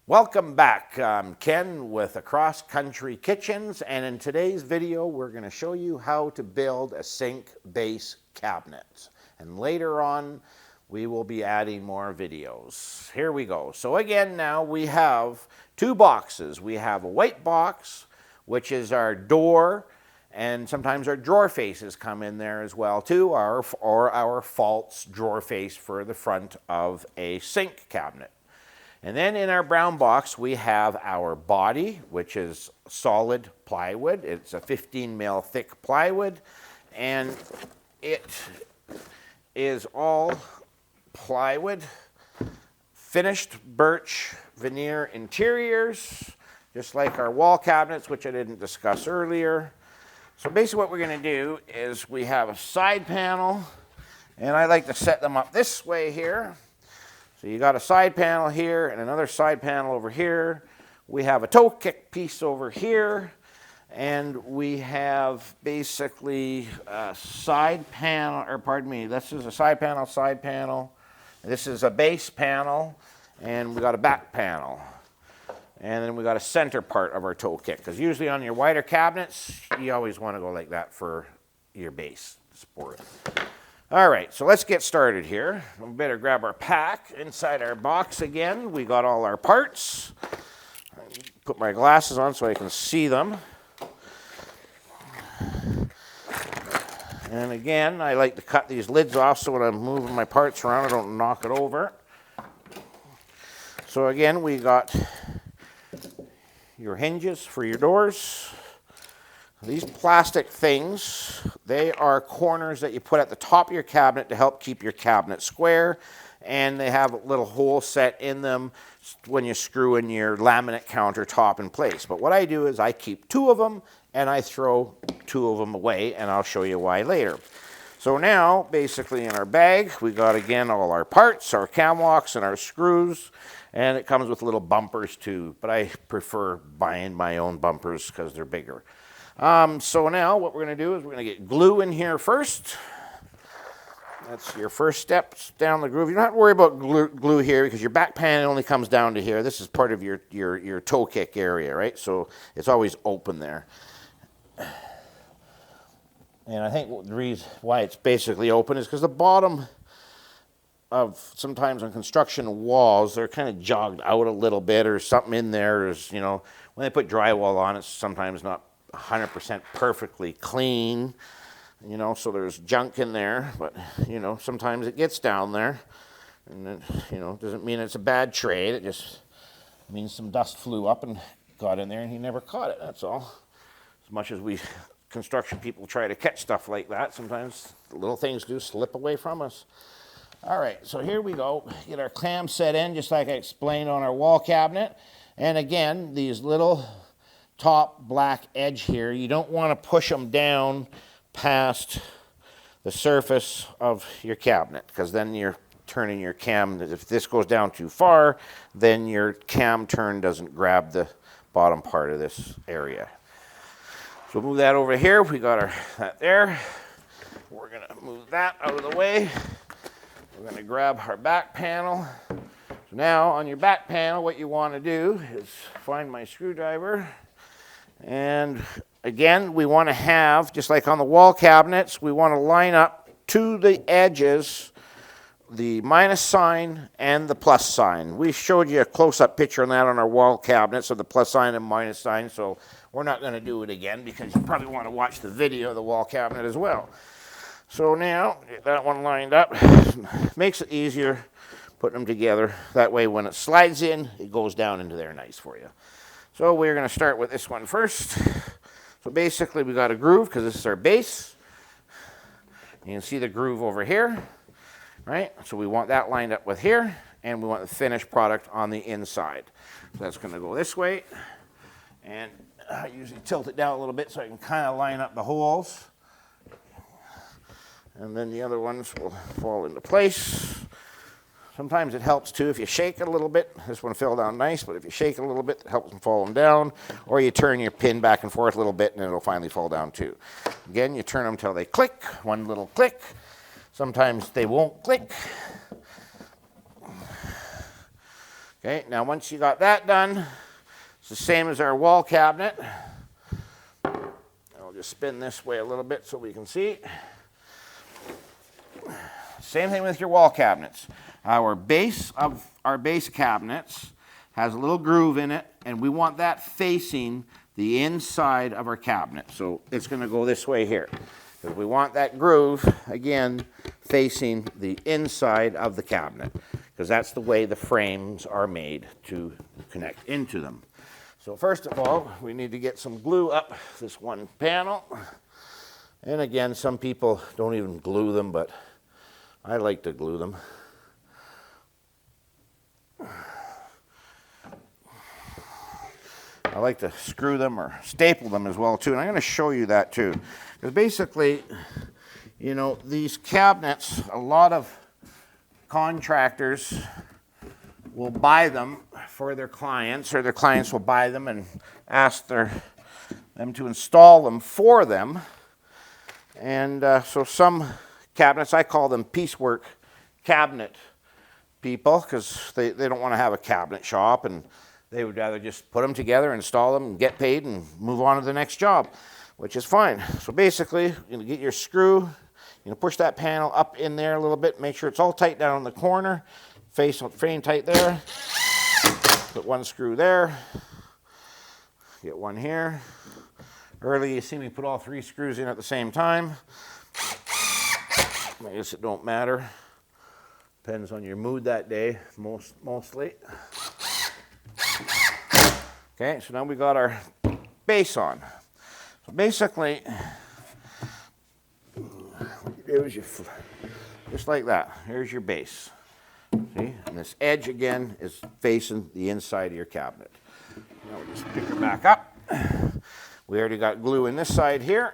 Welcome back. I'm Ken with Across Country Kitchens, and in today's video we're going to show you how to build a sink base cabinet. And later on we will be adding more videos. Here we go. So again, now we have two boxes. We have a white box, which is our door, and sometimes our drawer faces come in there as well too, or our false drawer face for the front of a sink cabinet. And then in our brown box, we have our body, which is solid plywood. It's a 15 mil thick plywood, and it is all plywood, finished birch veneer interiors, just like our wall cabinets, which I didn't discuss earlier. So basically what we're going to do is we have a side panel, and I like to set them up this way here. So you got a side panel here and another side panel over here. We have a toe kick piece over here, and we have basically a side panel, or pardon me, this is a side panel. This is a base panel, and we got a back panel. And then we got a center part of our toe kick, because usually on your wider cabinets, you always want to go like that for your base support. All right, so let's get started here. We better grab our pack. Inside our box again, we got all our parts. Put my glasses on so I can see them. And again, I like to cut these lids off so when I'm moving my parts around, I don't knock it over. So again, we got your hinges for your doors. These plastic things, they are corners that you put at the top of your cabinet to help keep your cabinet square, and they have a little hole set in them when you screw in your laminate countertop in place. But what I do is I keep two of them and I throw two of them away, and I'll show you why later. So now, basically in our bag, we got again all our parts, our cam locks and our screws, and it comes with little bumpers too, but I prefer buying my own bumpers because they're bigger. So now what we're going to do is we're going to get glue in here first. That's your first steps down the groove. You don't have to worry about glue here because your back panel only comes down to here. This is part of your toe kick area, right? So it's always open there. And I think the reason why it's basically open is because the bottom of sometimes on construction walls, they're kind of jogged out a little bit, or something in there is, you know, when they put drywall on, it's sometimes not 100% perfectly clean, you know, so there's junk in there, but, you know, sometimes it gets down there, and it, you know, doesn't mean it's a bad trade. It just means some dust flew up and got in there and he never caught it, that's all. As much as we construction people try to catch stuff like that, sometimes the little things do slip away from us. All right, so here we go. Get our clamp set in just like I explained on our wall cabinet, and again, these little top black edge here, you don't want to push them down past the surface of your cabinet, because then you're turning your cam. If this goes down too far, then your cam turn doesn't grab the bottom part of this area. So move that over here. We got that there. We're going to move that out of the way. We're going to grab our back panel. So now on your back panel, what you want to do is find my screwdriver. And again, we want to have, just like on the wall cabinets, we want to line up to the edges the minus sign and the plus sign. We showed you a close-up picture on that on our wall cabinets of the plus sign and minus sign, so we're not going to do it again because you probably want to watch the video of the wall cabinet as well. So now, get that one lined up. Makes it easier putting them together. That way when it slides in, it goes down into there nice for you. So we're going to start with this one first. So basically we got a groove because this is our base. You can see the groove over here, right? So we want that lined up with here, and we want the finished product on the inside. So that's going to go this way, and I usually tilt it down a little bit so I can kind of line up the holes. And then the other ones will fall into place. Sometimes it helps too if you shake it a little bit. This one fell down nice, but if you shake it a little bit, it helps them fall down. Or you turn your pin back and forth a little bit and it'll finally fall down too. Again, you turn them until they click, one little click. Sometimes they won't click. Okay, now once you got that done, it's the same as our wall cabinet. I'll just spin this way a little bit so we can see. Same thing with your wall cabinets. Our base of our base cabinets has a little groove in it, and we want that facing the inside of our cabinet. So it's going to go this way here, because we want that groove, again, facing the inside of the cabinet, because that's the way the frames are made to connect into them. So first of all, we need to get some glue up this one panel. And again, some people don't even glue them, but I like to glue them. I like to screw them or staple them as well too, and I'm going to show you that too. Because basically, you know, these cabinets, a lot of contractors will buy them for their clients, or their clients will buy them and ask them to install them for them. And so some cabinets, I call them piecework cabinet people, because they don't want to have a cabinet shop, and they would rather just put them together, install them, and get paid, and move on to the next job, which is fine. So basically, you're going to get your screw, you push that panel up in there a little bit, make sure it's all tight down in the corner, frame tight there, put one screw there, get one here. Early you see me put all 3 screws in at the same time. I guess it don't matter. Depends on your mood that day, mostly. Okay, so now we got our base on. So basically, just like that. Here's your base. See, and this edge again is facing the inside of your cabinet. Now we just pick her back up. We already got glue in this side here.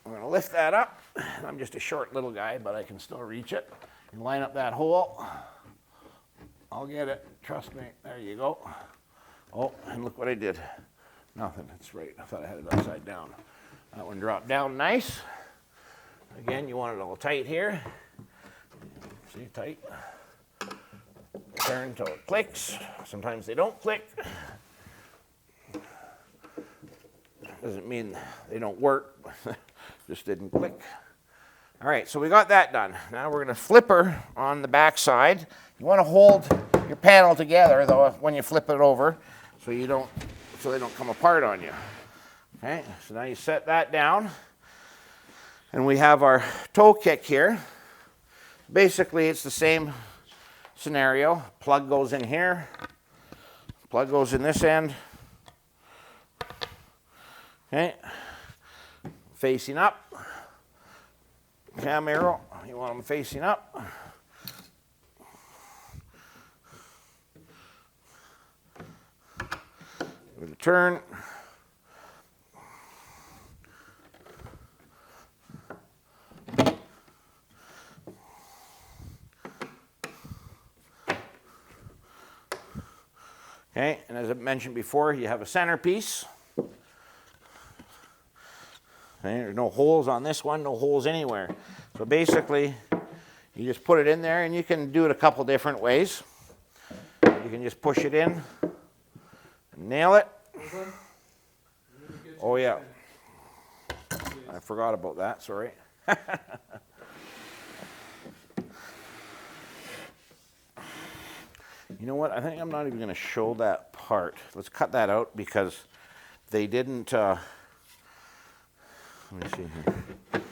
I'm going to lift that up. I'm just a short little guy, but I can still reach it. And line up that hole. I'll get it. Trust me. There you go. Oh, and look what I did. Nothing. That's right. I thought I had it upside down. That one dropped down nice. Again, you want it all tight here. See, tight. Turn until it clicks. Sometimes they don't click. Doesn't mean they don't work. Just didn't click. All right, so we got that done. Now we're going to flip her on the back side. You want to hold your panel together, though, when you flip it over, so they don't come apart on you. Okay, so now you set that down, and we have our toe kick here. Basically, it's the same scenario. Plug goes in here. Plug goes in this end. Okay, facing up. Cam arrow, you want them facing up. Give it a turn. Okay, and as I mentioned before, you have a centerpiece. Okay, there's no holes on this one, no holes anywhere. So basically, you just put it in there, and you can do it a couple different ways. You can just push it in, and nail it. Oh yeah, I forgot about that, sorry. You know what, I think I'm not even going to show that part. Let's cut that out, because they didn't... Let me see here.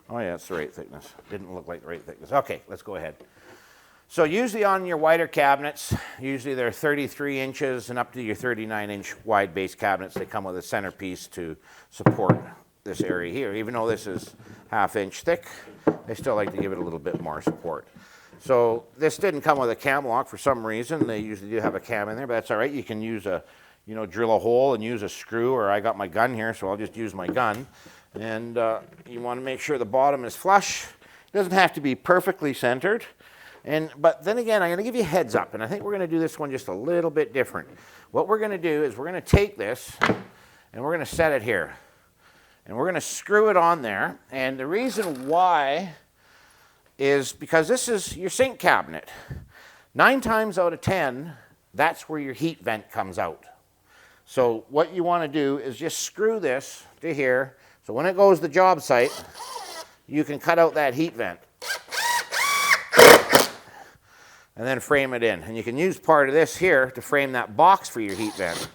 Oh yeah, it's the right thickness. Didn't look like the right thickness. Okay, let's go ahead. So usually on your wider cabinets, usually they're 33 inches and up to your 39-inch wide base cabinets. They come with a centerpiece to support this area here. Even though this is half-inch thick, they still like to give it a little bit more support. So this didn't come with a cam lock for some reason. They usually do have a cam in there, but that's all right. You can use a, drill a hole and use a screw, or I got my gun here, so I'll just use my gun. And you want to make sure the bottom is flush. It doesn't have to be perfectly centered. But then again, I'm going to give you a heads up, and I think we're going to do this one just a little bit different. What we're going to do is we're going to take this, and we're going to set it here. And we're going to screw it on there. And the reason why is because this is your sink cabinet. 9 times out of 10, that's where your heat vent comes out. So what you want to do is just screw this to here, so when it goes to the job site, you can cut out that heat vent and then frame it in. And you can use part of this here to frame that box for your heat vent.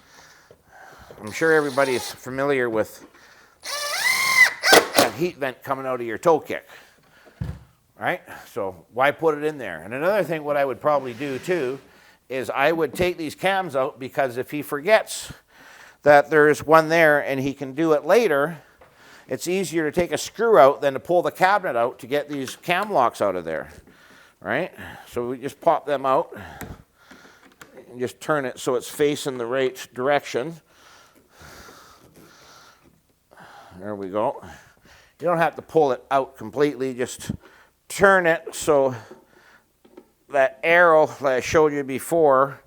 I'm sure everybody's familiar with that heat vent coming out of your toe kick, right? So why put it in there? And another thing what I would probably do too is I would take these cams out, because if he forgets that there's one there and he can do it later, it's easier to take a screw out than to pull the cabinet out to get these cam locks out of there, right? So we just pop them out and just turn it so it's facing the right direction. There we go. You don't have to pull it out completely, just turn it so that arrow that I showed you before,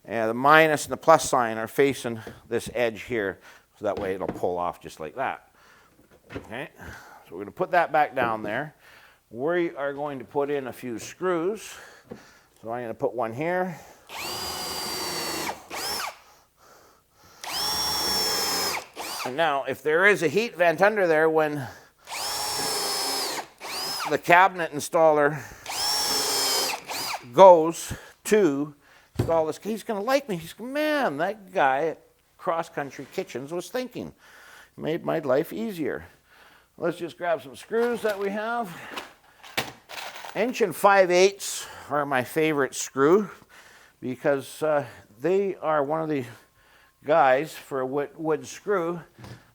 and the minus and the plus sign are facing this edge here, so that way it'll pull off just like that. Okay, so we're going to put that back down there. We are going to put in a few screws. So I'm going to put one here. And now, if there is a heat vent under there when the cabinet installer goes to install this, he's going to like me. He's going, man, that guy at Cross Country Kitchens was thinking. Made my life easier. Let's just grab some screws that we have. 1 5/8" are my favorite screw, because they are one of the guys for a wood screw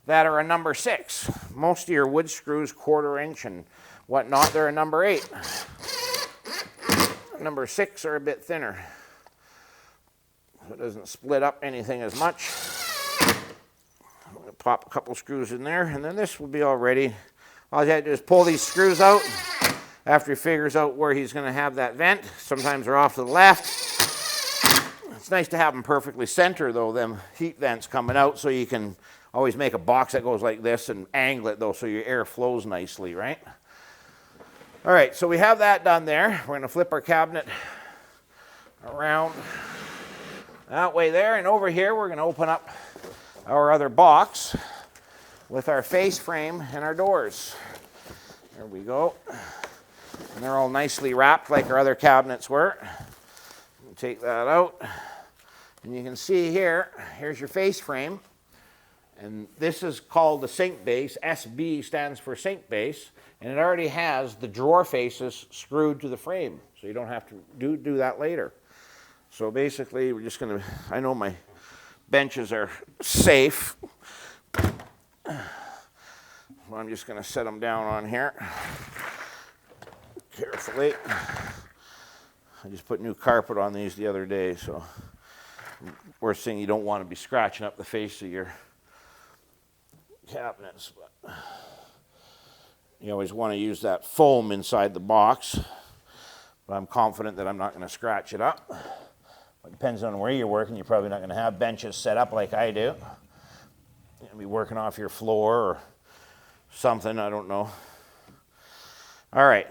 that are a number 6. Most of your wood screws, 1/4 inch and whatnot, they're a number 8. Number 6 are a bit thinner. So it doesn't split up anything as much. I'm going to pop a couple screws in there, and then this will be all ready. All you have to do is pull these screws out after he figures out where he's going to have that vent. Sometimes they're off to the left. It's nice to have them perfectly center, though, them heat vents coming out, so you can always make a box that goes like this and angle it, though, so your air flows nicely, right? All right, so we have that done there. We're going to flip our cabinet around that way there, and over here we're going to open up our other box with our face frame and our doors. There we go. And they're all nicely wrapped like our other cabinets were. Take that out. And you can see here, here's your face frame. And this is called the sink base. SB stands for sink base. And it already has the drawer faces screwed to the frame. So you don't have to do that later. So basically, we're just going to, I know my benches are safe. So I'm just going to set them down on here carefully. I just put new carpet on these the other day, so worst thing, you don't want to be scratching up the face of your cabinets. But you always want to use that foam inside the box, but I'm confident that I'm not going to scratch it up. It depends on where you're working. You're probably not going to have benches set up like I do. You're going to be working off your floor or something, I don't know. All right,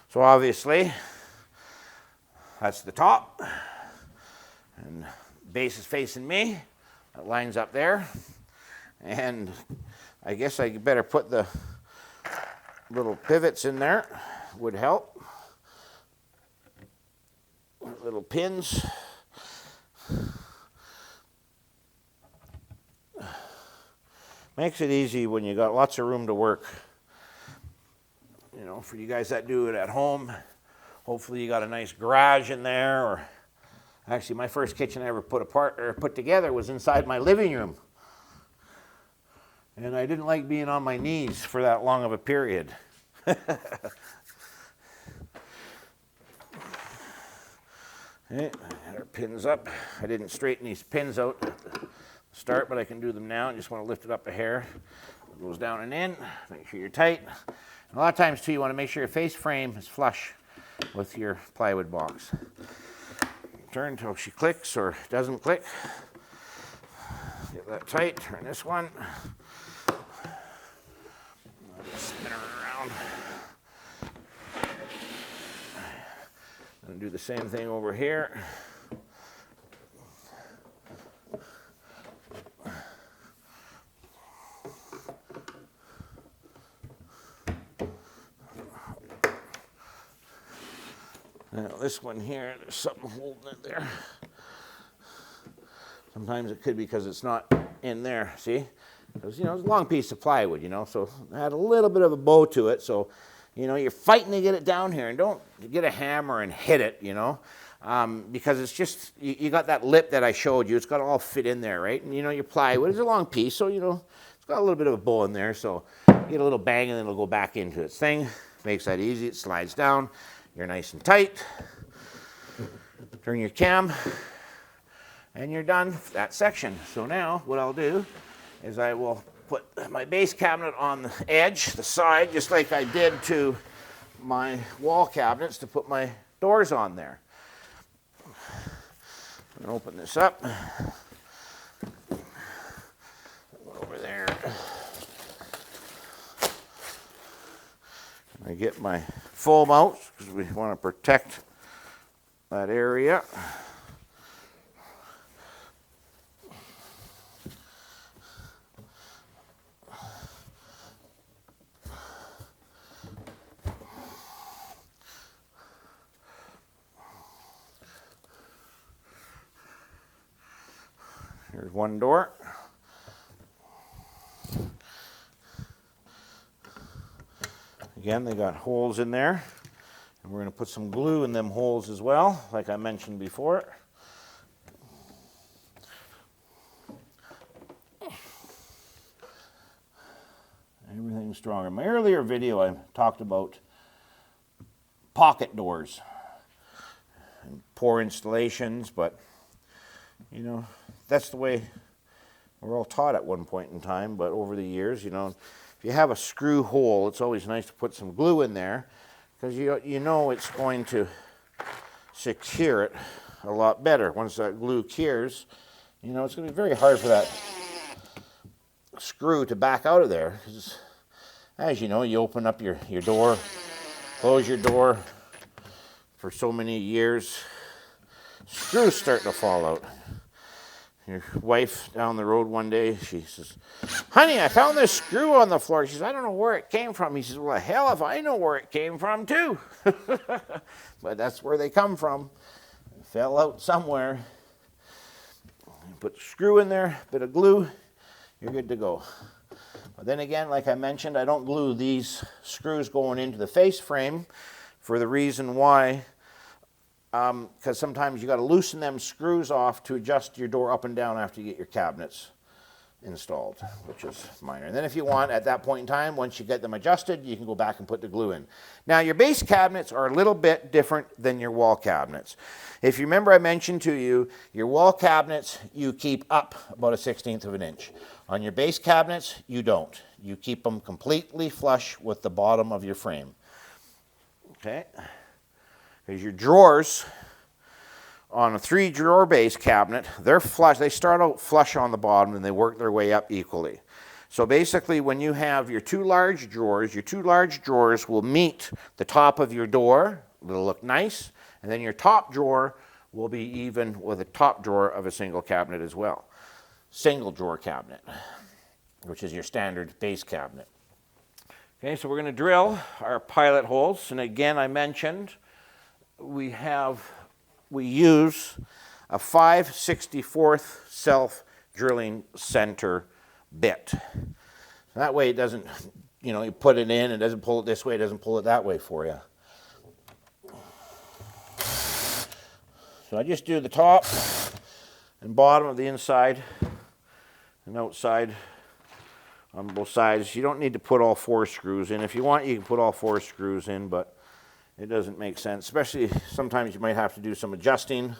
so obviously that's the top, and base is facing me. That lines up there, and I guess I better put the little pivots in there. Would help. Little pins. Makes it easy when you got lots of room to work. You know, for you guys that do it at home, hopefully you got a nice garage in there. Or actually, my first kitchen I ever put together was inside my living room, and I didn't like being on my knees for that long of a period. Okay, our pins up. I didn't straighten these pins out at the start, but I can do them now. I just want to lift it up a hair. It goes down and in. Make sure you're tight. And a lot of times, too, you want to make sure your face frame is flush with your plywood box. Turn until she clicks or doesn't click. Get that tight. Turn this one. I'll just spin her around. going to do the same thing over here. Now this one here, there's something holding it there. Sometimes it could be because it's not in there, see? Because, it's a long piece of plywood, so it had a little bit of a bow to it. So, you're fighting to get it down here, and don't get a hammer and hit it, because it's just, you got that lip that I showed you. It's got to all fit in there, right? And, your plywood is a long piece, so, it's got a little bit of a bow in there. So you get a little bang, and then it'll go back into its thing. Makes that easy. It slides down. You're nice and tight. Turn your cam, and you're done with that section. So now what I'll do is I will put my base cabinet on the edge, the side, just like I did to my wall cabinets to put my doors on there. I'm going to open this up. Over there. I get my full mounts because we want to protect that area. Here's one door. Again, they got holes in there, and we're going to put some glue in them holes as well, like I mentioned before. Everything's strong. In my earlier video, I talked about pocket doors and poor installations, but that's the way we're all taught at one point in time. But over the years, if you have a screw hole, it's always nice to put some glue in there because it's going to secure it a lot better. Once that glue cures, it's going to be very hard for that screw to back out of there. As you know, you open up your door, close your door for so many years, screws starting to fall out. Your wife down the road one day, she says, "Honey, I found this screw on the floor." She says, "I don't know where it came from." He says, "Well, hell if I know where it came from too." But that's where they come from. It fell out somewhere. You put the screw in there, bit of glue, you're good to go. But then again, like I mentioned, I don't glue these screws going into the face frame for the reason why, because sometimes you got to loosen them screws off to adjust your door up and down after you get your cabinets installed, which is minor. And then if you want, at that point in time, once you get them adjusted, you can go back and put the glue in. Now, your base cabinets are a little bit different than your wall cabinets. If you remember, I mentioned to you, your wall cabinets, you keep up about a 1/16 of an inch. On your base cabinets, you don't. You keep them completely flush with the bottom of your frame. Okay? Because your drawers on a 3-drawer base cabinet, they're flush. They start out flush on the bottom and they work their way up equally. So basically, when you have your two large drawers will meet the top of your door. It'll look nice. And then your top drawer will be even with the top drawer of a single cabinet as well. Single drawer cabinet, which is your standard base cabinet. Okay, so we're going to drill our pilot holes. And again, I mentioned we use a 5/64 self-drilling center bit. That way it doesn't, you put it in, it doesn't pull it this way, it doesn't pull it that way for you. So I just do the top and bottom of the inside and outside on both sides. You don't need to put all 4 screws in. If you want, you can put all 4 screws in, but it doesn't make sense, especially sometimes you might have to do some adjusting.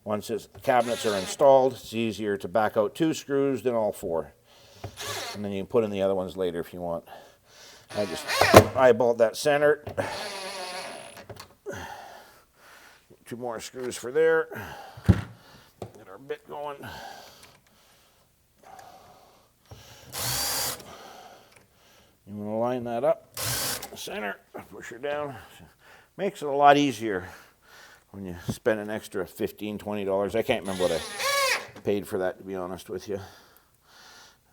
Once the cabinets are installed, it's easier to back out 2 screws than all 4. And then you can put in the other ones later if you want. I just eyeballed that center. 2 more screws for there. Get our bit going. You want to line that up, center, push her down. Makes it a lot easier when you spend an extra $15, $20. I can't remember what I paid for that, to be honest with you.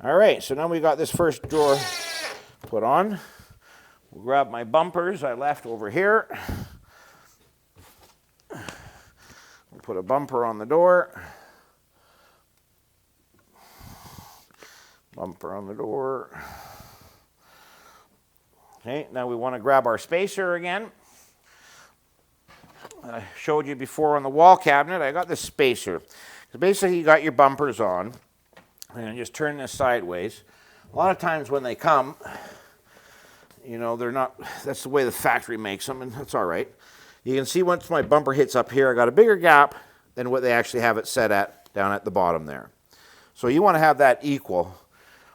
All right, so now we got this first drawer put on. We'll grab my bumpers I left over here. We'll put a bumper on the door. Bumper on the door. Okay, now we want to grab our spacer again. I showed you before on the wall cabinet, I got this spacer. So basically you got your bumpers on, and just turn this sideways. A lot of times when they come, you know, they're not, that's the way the factory makes them, and that's all right. You can see once my bumper hits up here, I got a bigger gap than what they actually have it set at down at the bottom there. So you want to have that equal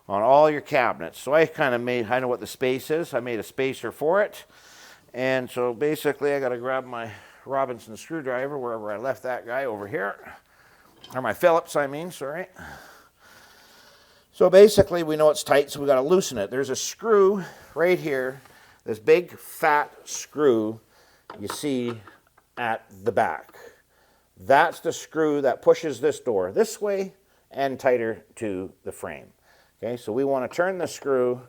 on all your cabinets. So I kind of made, I know what the space is, I made a spacer for it. And so basically I got to grab my Robinson screwdriver, wherever I left that guy, over here. Or my Phillips, I mean, sorry. So basically we know it's tight, so we got to loosen it. There's a screw right here, this big fat screw you see at the back. That's the screw that pushes this door this way and tighter to the frame. Okay, so we want to turn the screw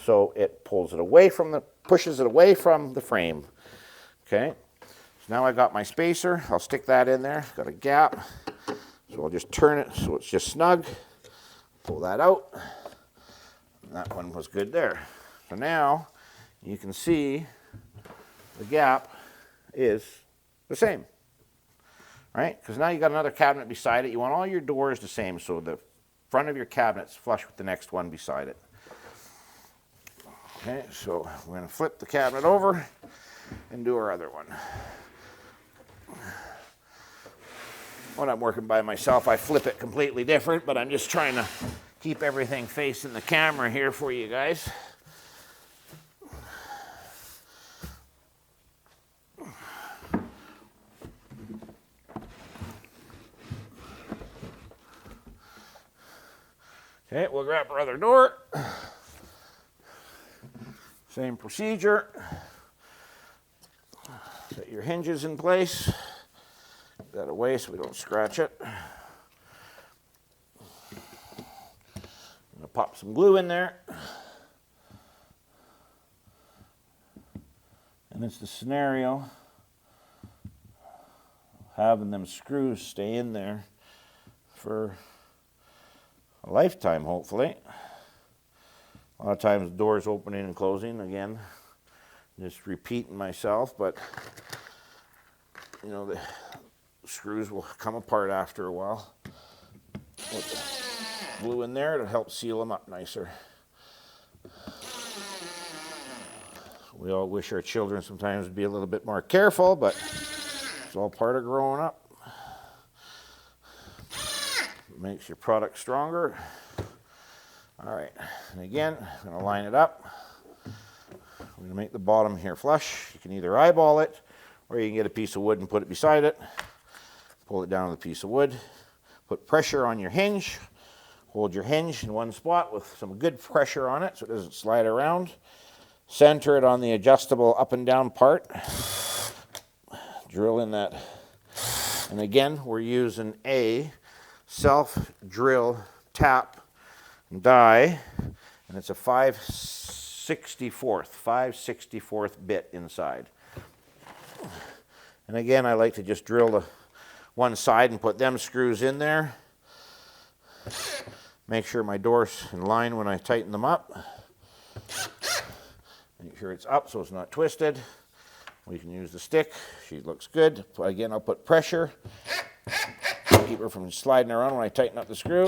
so it pulls it away from the, pushes it away from the frame. Okay. Now I got my spacer, I'll stick that in there, got a gap, so I'll just turn it so it's just snug, pull that out, and that one was good there. So now you can see the gap is the same, right? Because now you got another cabinet beside it, you want all your doors the same, so the front of your cabinet's flush with the next one beside it. Okay, so we're going to flip the cabinet over and do our other one. When I'm working by myself, I flip it completely different, but I'm just trying to keep everything facing the camera here for you guys. Okay, we'll grab our other door. Same procedure. Set your hinges in place. That away so we don't scratch it. I'm going to pop some glue in there. And it's the scenario of having them screws stay in there for a lifetime, hopefully. A lot of times doors opening and closing, again, just repeating myself, but you know, the screws will come apart after a while. Put the glue in there to help seal them up nicer. We all wish our children sometimes would be a little bit more careful, but it's all part of growing up. It makes your product stronger. All right, and again, I'm going to line it up. I'm going to make the bottom here flush. You can either eyeball it, or you can get a piece of wood and put it beside it. Pull it down with a piece of wood. Put pressure on your hinge. Hold your hinge in one spot with some good pressure on it so it doesn't slide around. Center it on the adjustable up and down part. Drill in that. And again, we're using a self-drill tap die, and it's a 5/64th bit inside. And again, I like to just drill the one side and put them screws in there. Make sure my door's in line when I tighten them up. Make sure it's up so it's not twisted. We can use the stick. She looks good. Again, I'll put pressure. Keep her from sliding around when I tighten up the screw.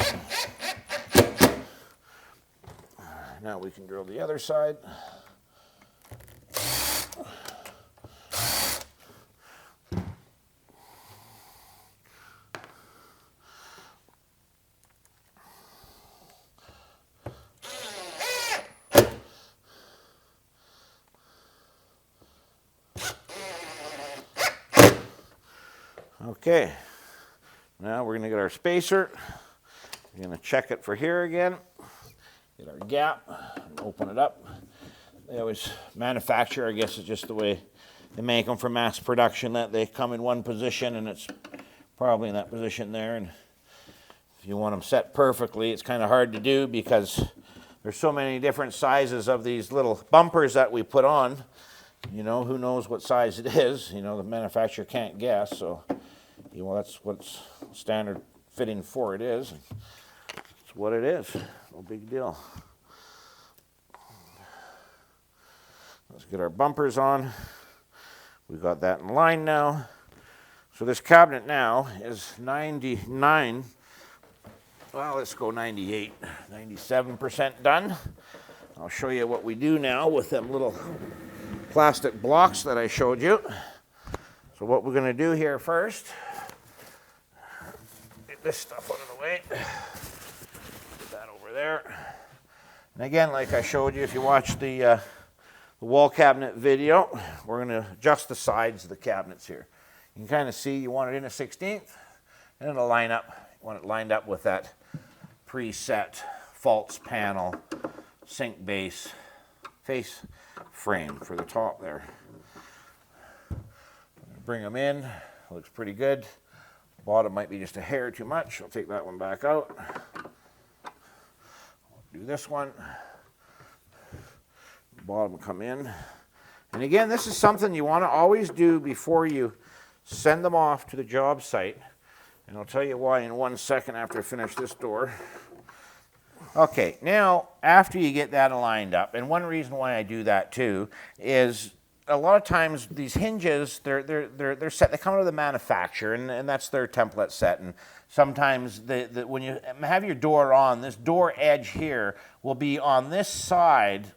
Now we can drill the other side. Okay, now we're going to get our spacer. We're going to check it for here again. Get our gap and open it up. They always manufacture, I guess it's just the way They make them for mass production, that they come in one position, and it's probably in that position there. And if you want them set perfectly, it's kind of hard to do because there's so many different sizes of these little bumpers that we put on. You know, who knows what size it is? You know, the manufacturer can't guess. So, you know, that's what's standard fitting for it is. It's what it is. No big deal. Let's get our bumpers on. We've got that in line now. So this cabinet now is 99, well, let's go 98, 97% done. I'll show you what we do now with them little plastic blocks that I showed you. So what we're going to do here first, get this stuff out of the way, put that over there. And again, like I showed you, if you watch the wall cabinet video, we're going to adjust the sides of the cabinets here. You can kind of see you want it in a 16th, and it'll line up. You want it lined up with that preset false panel sink base face frame for the top there. Bring them in. Looks pretty good. Bottom might be just a hair too much. I'll take that one back out. Do this one. Bottom come in. And again, this is something you want to always do before you send them off to the job site. And I'll tell you why in 1 second after I finish this door. Okay, now after you get that aligned up, and one reason why I do that too is a lot of times these hinges, they're set, they come out of the manufacturer, and that's their template set. And sometimes when you have your door on, this door edge here will be on this side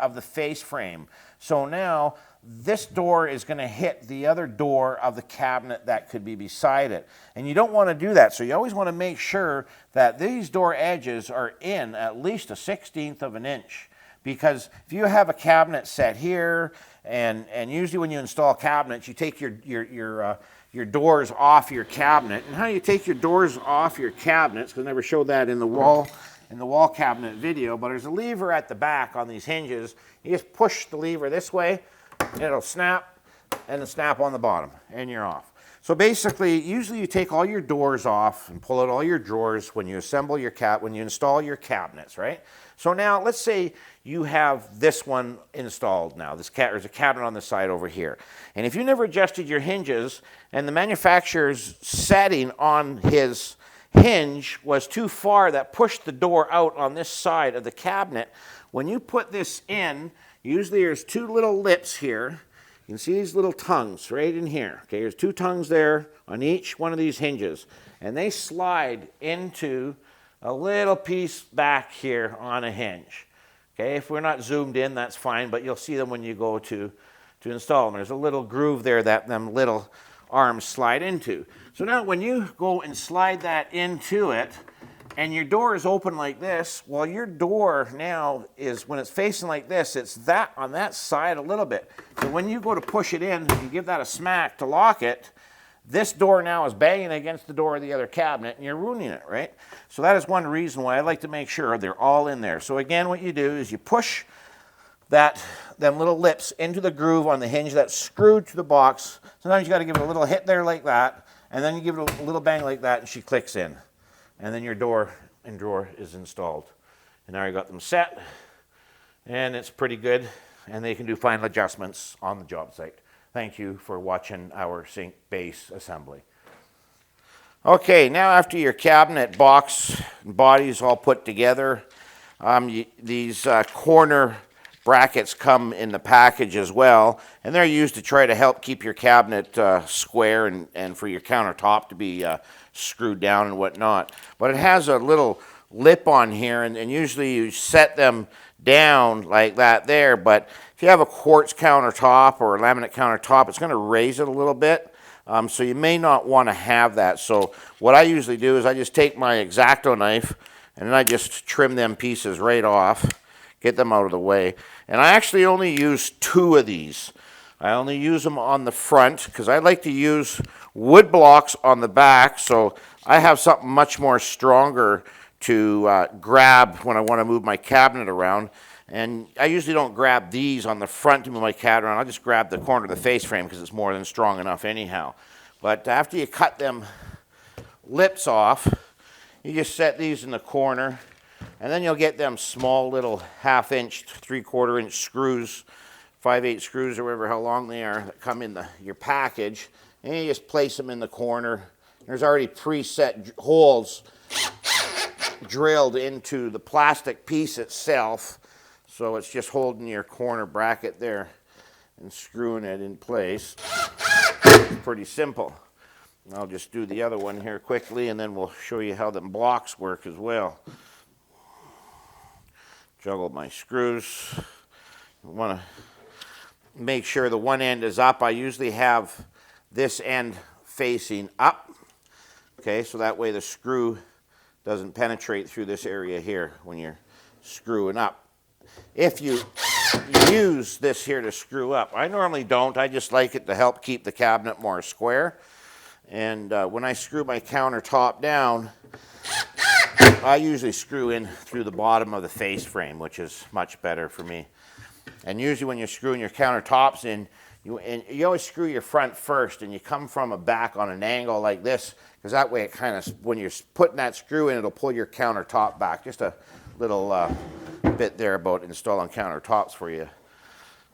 of the face frame. So now this door is going to hit the other door of the cabinet that could be beside it. And you don't want to do that. So you always want to make sure that these door edges are in at least a 1/16 of an inch. Because if you have a cabinet set here, and usually when you install cabinets, you take your doors off your cabinet. And how you take your doors off your cabinets, because I never showed that in the wall cabinet video, but there's a lever at the back on these hinges. You just push the lever this way, and it'll snap, and it'll snap on the bottom, and you're off. So basically, usually you take all your doors off and pull out all your drawers when you assemble your when you install your cabinets, right? So now, let's say you have this one installed now. There's a cabinet on the side over here. And if you never adjusted your hinges, and the manufacturer's setting on his hinge was too far that pushed the door out on this side of the cabinet, when you put this in, usually there's two little lips here. You can see these little tongues right in here. Okay, there's two tongues there on each one of these hinges. And they slide into a little piece back here on a hinge. Okay, if we're not zoomed in, that's fine, but you'll see them when you go to install them. There's a little groove there that them little arms slide into. So now when you go and slide that into it, and your door is open like this, well, your door now is, when it's facing like this, it's that on that side a little bit. So when you go to push it in and give that a smack to lock it, this door now is banging against the door of the other cabinet, and you're ruining it, right? So that is one reason why I like to make sure they're all in there. So again, what you do is you push them little lips into the groove on the hinge that's screwed to the box. Sometimes you got to give it a little hit there like that, and then you give it a little bang like that, and she clicks in. And then your door and drawer is installed. And now you got them set, and it's pretty good, and they can do final adjustments on the job site. Thank you for watching our sink base assembly. Okay, now after your cabinet box and bodies all put together, these corner brackets come in the package as well, and they're used to try to help keep your cabinet square and for your countertop to be screwed down and whatnot. But it has a little lip on here, and usually you set them down like that there, but if you have a quartz countertop or a laminate countertop, it's going to raise it a little bit, so you may not want to have that. So what I usually do is I just take my X-Acto knife, and then I just trim them pieces right off, get them out of the way. And I actually only use 2 of these. I only use them on the front because I like to use wood blocks on the back, so I have something much more stronger to grab when I want to move my cabinet around. And I usually don't grab these on the front of my cabinet. I'll just grab the corner of the face frame because it's more than strong enough anyhow. But after you cut them lips off, you just set these in the corner, and then you'll get them small little 1/2 inch, 3/4 inch screws, 5/8 screws or whatever, how long they are, that come in your package, and you just place them in the corner. There's already preset holes drilled into the plastic piece itself, so it's just holding your corner bracket there and screwing it in place. It's pretty simple. I'll just do the other one here quickly, and then we'll show you how the blocks work as well. Juggle my screws. I want to make sure the one end is up. I usually have this end facing up, okay, so that way the screw doesn't penetrate through this area here when you're screwing up. If you use this here to screw up, I normally don't. I just like it to help keep the cabinet more square. And when I screw my countertop down, I usually screw in through the bottom of the face frame, which is much better for me. And usually when you're screwing your countertops in, you always screw your front first, and you come from a back on an angle like this, because that way it kind of, when you're putting that screw in, it'll pull your countertop back. Just a little bit there about installing countertops for you.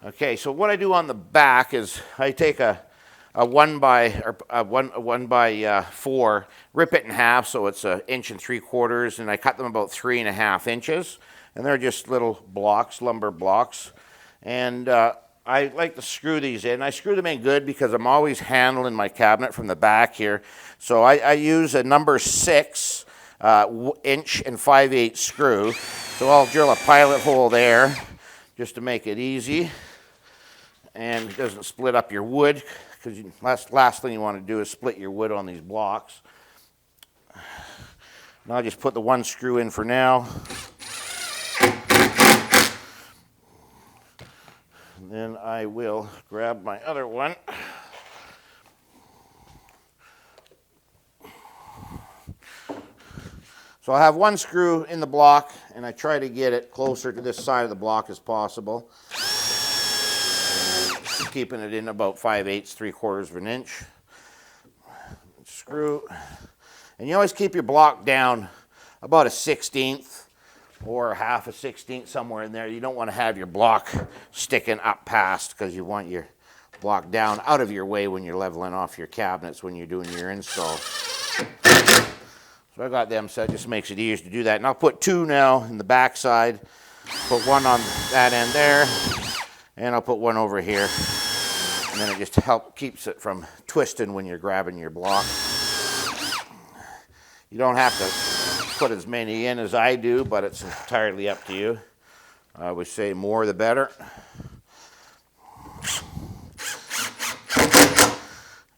Okay, so what I do on the back is I take a 1x4, rip it in half so it's 1 3/4 inches, and I cut them about 3.5 inches, and they're just little blocks, lumber blocks. And I like to screw these in. I screw them in good because I'm always handling my cabinet from the back here. So I use a number 6 inch and 5/8 screw. So I'll drill a pilot hole there just to make it easy, and it doesn't split up your wood, because last thing you want to do is split your wood on these blocks. Now I'll just put the one screw in for now. And then I will grab my other one. So I have one screw in the block, and I try to get it closer to this side of the block as possible, keeping it in about 5/8, 3/4 of an inch. Screw, and you always keep your block down about 1/16 or 1/2 a 16th, somewhere in there. You don't want to have your block sticking up past, because you want your block down out of your way when you're leveling off your cabinets when you're doing your install. So I got them set, just makes it easier to do that. And I'll put 2 now in the back side, put 1 on that end there, and I'll put 1 over here. And then it just keeps it from twisting when you're grabbing your block. You don't have to put as many in as I do, but it's entirely up to you. I would say more the better.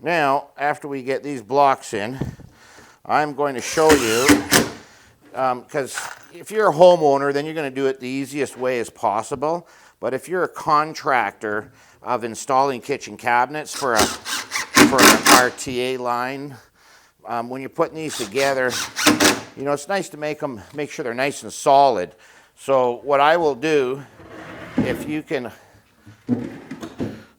Now, after we get these blocks in, I'm going to show you, because if you're a homeowner, then you're going to do it the easiest way as possible. But if you're a contractor of installing kitchen cabinets for an RTA line, when you're putting these together, you know, it's nice to make sure they're nice and solid. So what I will do, if you can,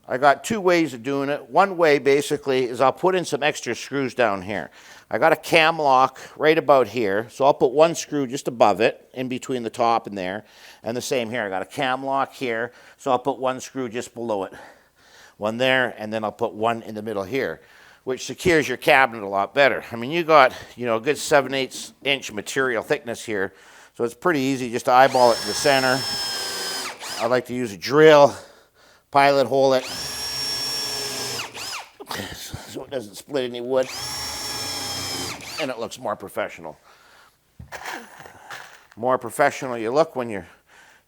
I got 2 ways of doing it. One way basically is I'll put in some extra screws down here. I got a cam lock right about here, so I'll put 1 screw just above it, in between the top and there. And the same here, I got a cam lock here, so I'll put 1 screw just below it. 1 there, and then I'll put 1 in the middle here, which secures your cabinet a lot better. I mean, you got, you know, a good 7/8 inch material thickness here, so it's pretty easy just to eyeball it to the center. I like to use a drill, pilot hole it, so it doesn't split any wood, and it looks more professional. More professional you look when you're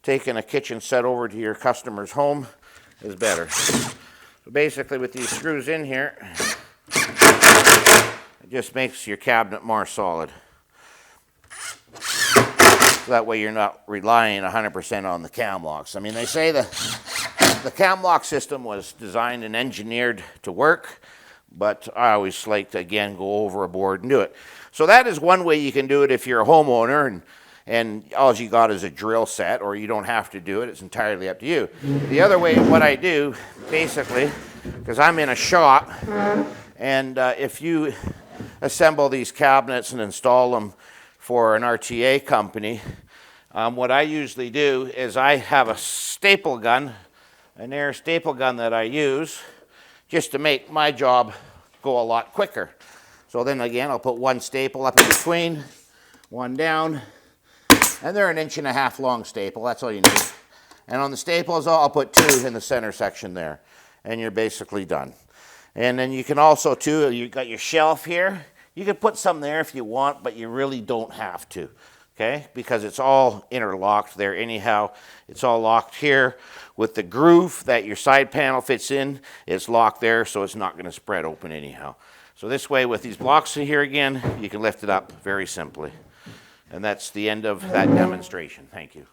taking a kitchen set over to your customer's home is better. So basically with these screws in here, it just makes your cabinet more solid. So that way you're not relying 100% on the cam locks. I mean, they say the cam lock system was designed and engineered to work, but I always like to, again, go overboard and do it. So that is one way you can do it if you're a homeowner, and all you got is a drill set, or you don't have to do it. It's entirely up to you. The other way, what I do, basically, because I'm in a shop, and if you assemble these cabinets and install them for an RTA company, what I usually do is I have a staple gun, an air staple gun that I use just to make my job go a lot quicker. So then again, I'll put one staple up in between, one down, and they're 1.5 inch long staple. That's all you need. And on the staples, I'll put 2 in the center section there, and you're basically done. And then you can also, too, you got your shelf here. You can put some there if you want, but you really don't have to, okay? Because it's all interlocked there anyhow. It's all locked here with the groove that your side panel fits in. It's locked there, so it's not going to spread open anyhow. So this way, with these blocks here again, you can lift it up very simply. And that's the end of that demonstration. Thank you.